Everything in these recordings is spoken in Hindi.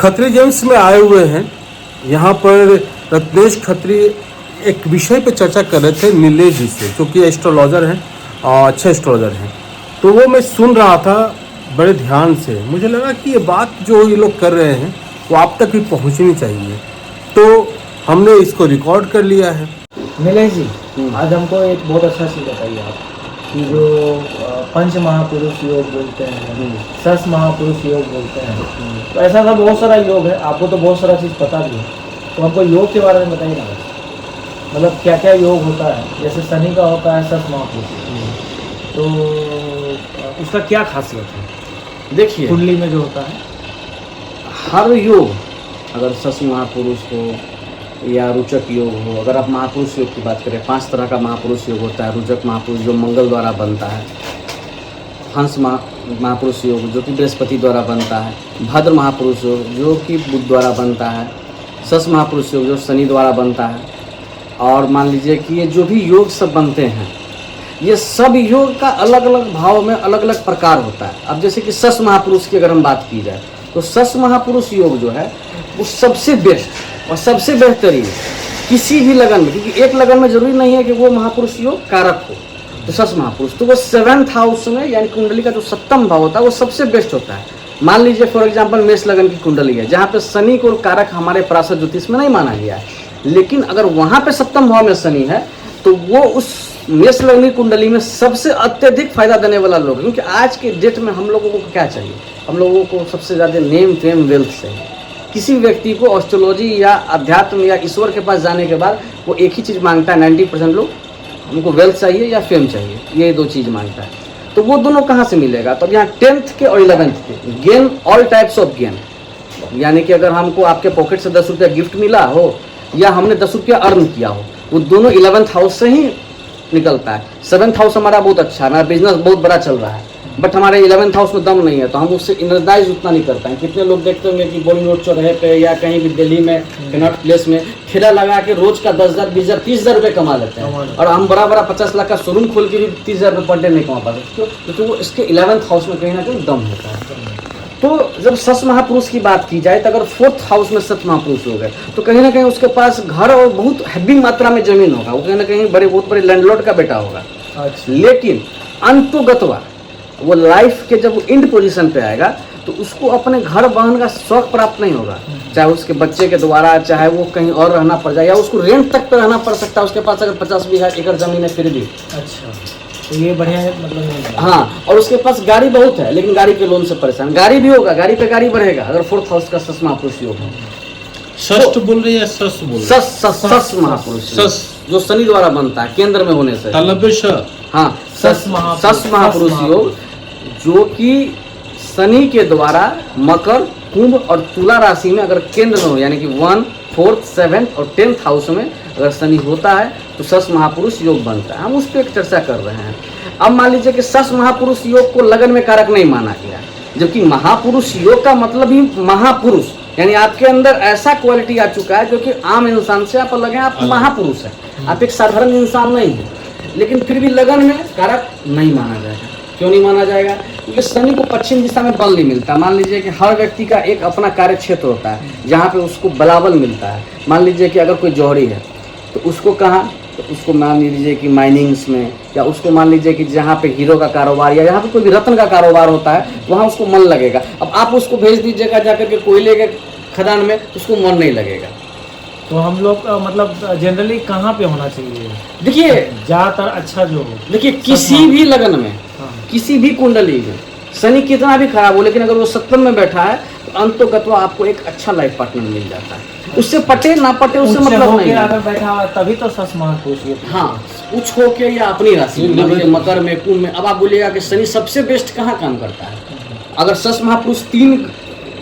खत्री जेम्स में आए हुए हैं। यहाँ पर रत्नेश खत्री एक विषय पे चर्चा कर रहे थे नीलेश जी से, जो कि एस्ट्रोलॉजर हैं और अच्छे एस्ट्रोलॉजर हैं। तो वो मैं सुन रहा था बड़े ध्यान से। मुझे लगा कि ये बात जो ये लोग कर रहे हैं वो आप तक भी पहुँचनी चाहिए, तो हमने इसको रिकॉर्ड कर लिया है। नीलेश जी, आज हमको एक बहुत अच्छा चीज़ बताइए आप कि जो पंच महापुरुष योग बोलते हैं, सस महापुरुष योग बोलते हैं, तो ऐसा था बहुत सारा योग है। आपको तो बहुत सारा चीज़ पता भी है, तो हमको योग के बारे में बताइए ना। मतलब क्या क्या योग होता है? जैसे शनि का होता है सस महापुरुष, तो उसका क्या खासियत है? देखिए, कुंडली में जो होता है हर योग, अगर सस महापुरुष हो या रुचक योग हो, अगर आप महापुरुष योग की बात करें, 5 तरह का महापुरुष योग होता है। रुचक महापुरुष जो मंगल द्वारा बनता है, हंस महापुरुष योग जो कि बृहस्पति द्वारा बनता है, भद्र महापुरुष योग जो कि बुध द्वारा बनता है, सस महापुरुष योग जो शनि द्वारा बनता है। और मान लीजिए कि ये जो भी योग सब बनते हैं, ये सब योग का अलग अलग भाव में अलग अलग प्रकार होता है। अब जैसे कि सस महापुरुष की अगर हम बात की जाए, तो सस महापुरुष योग जो है वो सबसे बेस्ट और सबसे बेहतरीन किसी भी लगन में, क्योंकि एक लगन में जरूरी नहीं है कि वो महापुरुष योग कारक हो। तो सस महापुरुष तो वो 7th हाउस में, यानी कुंडली का जो 7वां भाव होता है वो सबसे बेस्ट होता है। मान लीजिए फॉर एग्जांपल मेष लगन की कुंडली है, जहाँ पे शनि को कारक हमारे पराशर ज्योतिष में नहीं माना गया है, लेकिन अगर वहाँ पे 7वें भाव में शनि है तो वो उस मेष लगन की कुंडली में सबसे अत्यधिक फायदा देने वाला लोग। क्योंकि आज के डेट में हम लोगों को क्या चाहिए? हम लोगों को सबसे ज़्यादा नेम फेम वेल्थ चाहिए। किसी व्यक्ति को एस्ट्रोलॉजी या अध्यात्म या ईश्वर के पास जाने के बाद वो एक ही चीज़ मांगता है। 90% लोग हमको वेल्थ चाहिए या फेम चाहिए, ये 2 चीज़ मांगता है। तो वो दोनों कहाँ से मिलेगा? तो अब यहाँ 10th के और 11th के gain, all types of gain, यानी कि अगर हमको आपके पॉकेट से 10 रुपया गिफ्ट मिला हो या हमने 10 रुपया अर्न किया हो, वो दोनों 11th हाउस से ही निकलता है। 7th हाउस हमारा बहुत अच्छा है, हमारा बिजनेस बहुत बड़ा चल रहा है, बट हमारे 11th हाउस में दम नहीं है, तो हम उससे एनर्जाइज उतना नहीं कर पाएंगे। कितने लोग देखते होंगे कि बॉलीवुड चौराहे पे या कहीं भी दिल्ली में कनॉट प्लेस में ठेला लगा के रोज का 10,000, 20,000, 30,000 रुपये कमा लेते हैं, और हम बड़ा बड़ा 50 लाख का शोरूम खोल के भी 30,000 रुपये पर डे नहीं कमा पाते। क्यों? क्योंकि वो इसके 11th हाउस में कहीं ना कहीं दम होता है। तो जब सस महापुरुष की बात की जाए, तो अगर 4th हाउस में सत महापुरुष हो गए तो कहीं ना कहीं उसके पास घर और बहुत हैवी मात्रा में जमीन होगा, वो कहीं ना कहीं बहुत बड़े लैंडलॉर्ड का बेटा होगा। लेकिन अंतोगतवा वो लाइफ के जब वो इंड पोजीशन पे आएगा तो उसको अपने घर वाहन का शौक प्राप्त नहीं होगा, चाहे उसके बच्चे के द्वारा, चाहे वो कहीं और रहना पड़ जाए, या उसको रेंट तक पे रहना पड़ सकता है। उसके पास अगर 50 बीघा एकड़ जमीन है फिर भी। अच्छा, तो ये बढ़िया है, मतलब नहीं है। हाँ, और उसके पास गाड़ी बहुत है, लेकिन गाड़ी के लोन से परेशान। गाड़ी भी होगा, गाड़ी पे गाड़ी बढ़ेगा अगर 4th हाउस का सस महापुरुष योग हो। षष्ठ बोल रहे हैं, सस बोल रहे हैं? सस महापुरुष, सस जो शनि द्वारा बनता है केंद्र में होने से। हाँ, सस महापुरुष योग जो कि शनि के द्वारा मकर, कुंभ और तुला राशि में अगर केंद्र में हो, यानी कि 1, 4th, 7th और 10th हाउस में अगर शनि होता है तो सस महापुरुष योग बनता है। हम उस पर एक चर्चा कर रहे हैं। अब मान लीजिए कि सस महापुरुष योग को लगन में कारक नहीं माना गया, जबकि महापुरुष योग का मतलब ही महापुरुष, यानी आपके अंदर ऐसा क्वालिटी आ चुका है जो कि आम इंसान से आप अलग हैं, आप महापुरुष हैं, आप एक साधारण इंसान नहीं हैं। लेकिन फिर भी लगन में कारक नहीं माना जाएगा। क्यों नहीं माना जाएगा? क्योंकि शनि को पश्चिम दिशा में बल नहीं मिलता। मान लीजिए कि हर व्यक्ति का एक अपना कार्य क्षेत्र होता है जहाँ पे उसको बलाबल मिलता है। मान लीजिए कि अगर कोई जौहरी है तो उसको कहाँ, तो उसको मान लीजिए कि माइनिंग्स में, या उसको मान लीजिए कि जहाँ पे हीरो का कारोबार या यहाँ पे कोई भी रत्न का कारोबार होता है वहाँ उसको मन लगेगा। अब आप उसको भेज दीजिएगा जाकर के कोयले के खदान में, उसको मन नहीं लगेगा। तो हम लोग मतलब जनरली कहाँ पे होना चाहिए? देखिए, ज़्यादातर अच्छा जो हो, देखिए किसी भी लगन में, किसी भी कुंडली में शनि कितना भी खराब हो, लेकिन अगर वो 7 में बैठा है तो अंतोगत्वा आपको एक अच्छा लाइफ पार्टनर मिल जाता है। उससे पटे ना पटे उससे मतलब नहीं है। अगर बैठा हुआ तभी तो सस महापुरुष। हाँ, उच्च हो के या अपनी राशि में, मकर में, कुंभ में। अब आप बोलिएगा कि शनि सबसे बेस्ट कहाँ काम करता है? अगर सस महापुरुष 3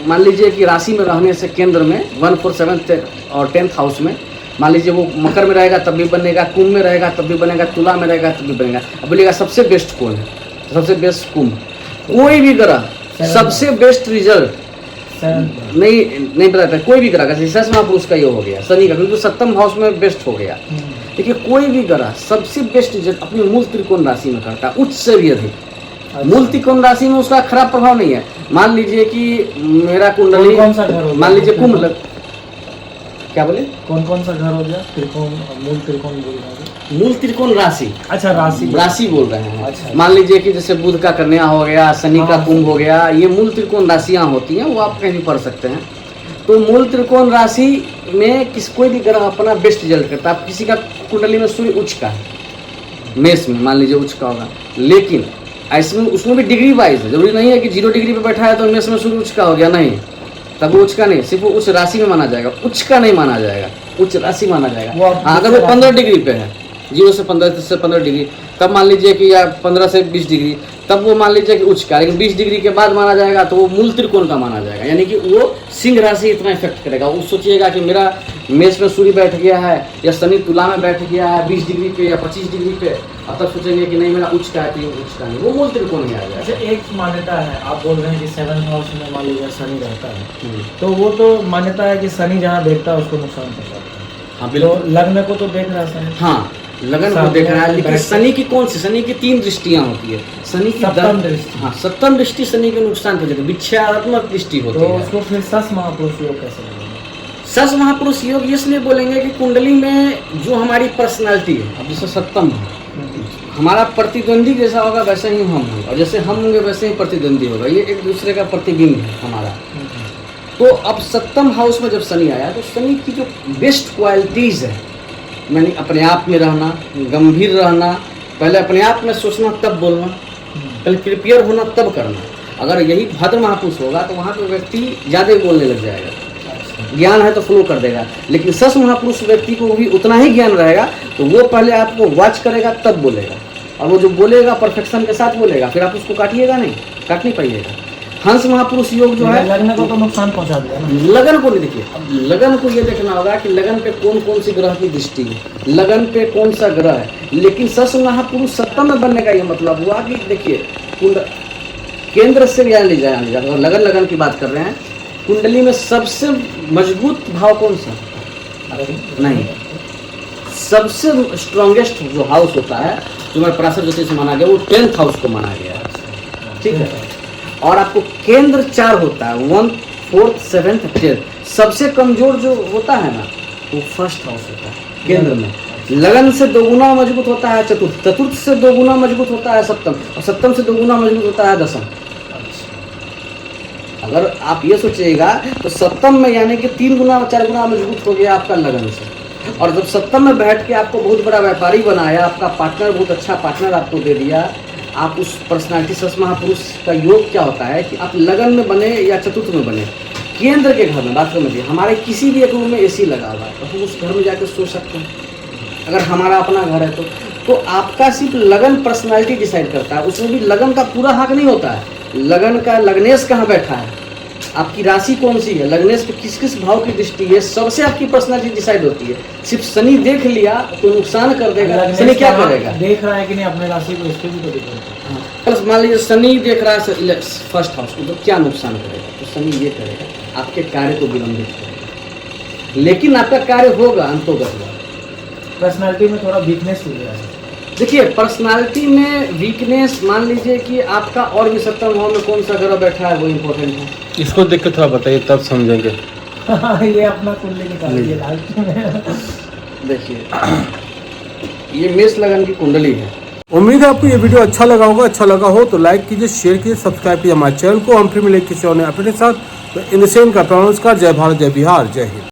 मान लीजिए कि राशि में रहने से केंद्र में 1, 4, 7 और 10th हाउस में, मान लीजिए वो मकर में रहेगा तब भी बनेगा, कुंभ में रहेगा तब भी बनेगा, तुला में रहेगा तब भी बनेगा। अब बोलिएगा सबसे बेस्ट कौन है? सबसे बेस्ट कुंभ। कोई भी ग्रह सबसे बेस्ट रिजल्ट नहीं बताता। कोई भी ग्रह का, सस महापुरुष का ये हो गया शनि का, क्योंकि 7वें हाउस में बेस्ट हो गया। देखिए कोई भी ग्रह सबसे बेस्ट रिजल्ट अपनी मूल त्रिकोण राशि में करता है, उच्च से भी अधिक। मूल त्रिकोण राशि में उसका खराब प्रभाव नहीं है। मान लीजिए कि मेरा कुंडली, कौन सा घर हो गया? मान लीजिए कुंभ लग, क्या बोले, कौन कौन सा घर हो गया? त्रिकोण, मूल त्रिकोण बोल रहे हैं। मूल त्रिकोण राशि, अच्छा राशि बोल रहे हैं। अच्छा। मान लीजिए कि जैसे बुध का कन्या हो गया, शनि का हाँ। कुंभ हो गया, ये मूल त्रिकोण राशियां होती हैं, वो आप कहीं भी पढ़ सकते हैं। तो मूल त्रिकोण राशि में कोई भी ग्रह अपना बेस्ट रिजल्ट करता है। आप किसी का कुंडली में सूर्य उच्च का है, मेष में मान लीजिए उच्च का होगा, लेकिन ऐसे में उसमें भी डिग्री वाइज है। जरूरी नहीं है कि 0 डिग्री पे बैठा है तो मेष में सूर्य उच्च का हो गया, नहीं, तब वो उच्च का नहीं, सिर्फ वो उच्च राशि में माना जाएगा, उच्च का नहीं माना जाएगा, उच्च राशि माना जाएगा। अगर वो 15 डिग्री पे है, 0 से 15 डिग्री, तब मान लीजिए कि या 15 से 20 डिग्री, तब वो मान लीजिए कि उच्च का। लेकिन 20 डिग्री के बाद माना जाएगा तो वो मूल त्रिकोण का माना जाएगा, यानी कि वो सिंह राशि इतना इफेक्ट करेगा। वो सोचिएगा कि मेरा मेष में सूर्य बैठ गया है या शनि तुला में बैठ गया है 20 डिग्री पे या 25 डिग्री पे, अब तब सोचेंगे कि नहीं मेरा उच्च का है, तो ये उच्च का नहीं, वो मूल त्रिकोण में आ जाएगा। अच्छा, एक मान्यता है, आप बोल रहे हैं कि 7th हाउस में मान लीजिए शनि रहता है, तो वो तो मान्यता है कि शनि जहाँ देखता है उसको नुकसान पहुंचाता है। हाँ तो बिल्कुल, लग्न को तो देख रहा है शनि। हाँ लगन को देख रहा है, लेकिन शनि की कौन सी, शनि की 3 दृष्टियां होती है। शनि की सप्तम दृष्टि। हाँ, सप्तम दृष्टि शनि के नुकसान पहुंचाती है, विक्षेपात्मक दृष्टि होती तो है। उसको फिर सस महापुरुष योग कैसे बोलेंगे? सस महापुरुष योग इसलिए बोलेंगे कि कुंडली में जो हमारी पर्सनालिटी है, अब जैसे सप्तम है, हमारा प्रतिद्वंदी जैसा होगा वैसे ही हम होंगे, और जैसे हम होंगे वैसे ही प्रतिद्वंदी होगा, ये एक दूसरे का प्रतिबिंब है हमारा। तो अब सप्तम हाउस में जब शनि आया तो शनि की जो बेस्ट क्वालिटीज है, मैंने अपने आप में रहना, गंभीर रहना, पहले अपने आप में सोचना तब बोलना, पहले प्रिपेयर होना तब करना। अगर यही भाद्र महापुरुष होगा तो वहाँ पे व्यक्ति ज़्यादा बोलने लग जाएगा, ज्ञान है तो फ्लो कर देगा। लेकिन सस महापुरुष व्यक्ति को भी उतना ही ज्ञान रहेगा, तो वो पहले आपको वॉच करेगा तब बोलेगा, और वो जो बोलेगा परफेक्शन के साथ बोलेगा, फिर आप उसको काटिएगा नहीं, काट नहीं पाइएगा। हंस महापुरुष योग जो है, लग्न को तो नुकसान पहुंचा दिया ना। लगन को नहीं देखिए, अब लगन को ये देखना होगा कि लगन पे कौन कौन सी ग्रह की दृष्टि है, लगन पे कौन सा ग्रह है। लेकिन सस महापुरुष सप्तम में बनने का ये मतलब हुआ कि देखिए केंद्र से ज्ञान ले जाए, अगर लगन की बात कर रहे हैं, कुंडली में सबसे मजबूत भाव कौन सा, नहीं, सबसे स्ट्रॉन्गेस्ट जो हाउस होता है, जो हमारे पराशर ज्योतिष से माना गया, वो 10th हाउस को माना गया है, ठीक है। और आपको केंद्र 4 होता है, 1, 4, 7, 10th। सबसे कमजोर जो होता है ना, वो फर्स्ट हाउस होता है केंद्र में। लगन से 2 गुना मजबूत होता है चतुर्थ, चतुर्थ से 2 गुना मजबूत होता है सप्तम, और सप्तम से 2 गुना मजबूत होता है दसम। अगर आप ये सोचिएगा तो सप्तम में यानी कि 3 गुना 4 गुना मजबूत हो गया आपका लगन से, और जब सप्तम में बैठ के आपको बहुत बड़ा व्यापारी बनाया, आपका पार्टनर बहुत अच्छा पार्टनर आपको दे दिया, आप उस पर्सनालिटी सस महापुरुष का योग क्या होता है कि आप लगन में बने या चतुर्थ में बने, केंद्र के घर में, बात समझिए, हमारे किसी भी एक रूम में एसी लगा हुआ है, तो हम उस घर में जाकर सो सकते हैं, अगर हमारा अपना घर है तो आपका सिर्फ लगन पर्सनालिटी डिसाइड करता है। उसमें भी लगन का पूरा हक नहीं होता है, लगन का लग्नेश कहाँ बैठा है, आपकी राशि कौन सी है, लग्नेश पे किस किस भाव की दृष्टि है, सबसे आपकी पर्सनालिटी डिसाइड होती है। सिर्फ शनि देख लिया तो नुकसान कर देगा, शनि क्या करेगा, देख रहा है कि नहीं अपने राशि को, इसको भी तो देखो। प्लस मान लीजिए शनि देख रहा है फर्स्ट हाउस को, तो क्या नुकसान करेगा, तो शनि ये करेगा आपके कार्य को विलंबित करेगा, लेकिन आपका कार्य होगा अंतोगत। पर्सनालिटी में थोड़ा वीकनेस हो गया है। देखिए पर्सनालिटी में वीकनेस, मान लीजिए कि आपका और भी सप्तम भाव में कौन सा ग्रह बैठा है, वो इम्पोर्टेंट है। इसको देख के थोड़ा बताइए तब समझेंगे। ये अपना कुंडली निकाल दिए लास्ट में। देखिए ये मेष लगन की कुंडली है। उम्मीद है आपको ये वीडियो अच्छा लगा होगा। अच्छा लगा हो तो लाइक कीजिए, शेयर कीजिए, सब्सक्राइब कीजिए हमारे चैनल को। हम फिर मिलेंगे किसी और नए अपने साथ। तो इन का नमस्कार, जय भारत, जय बिहार, जय हिंद।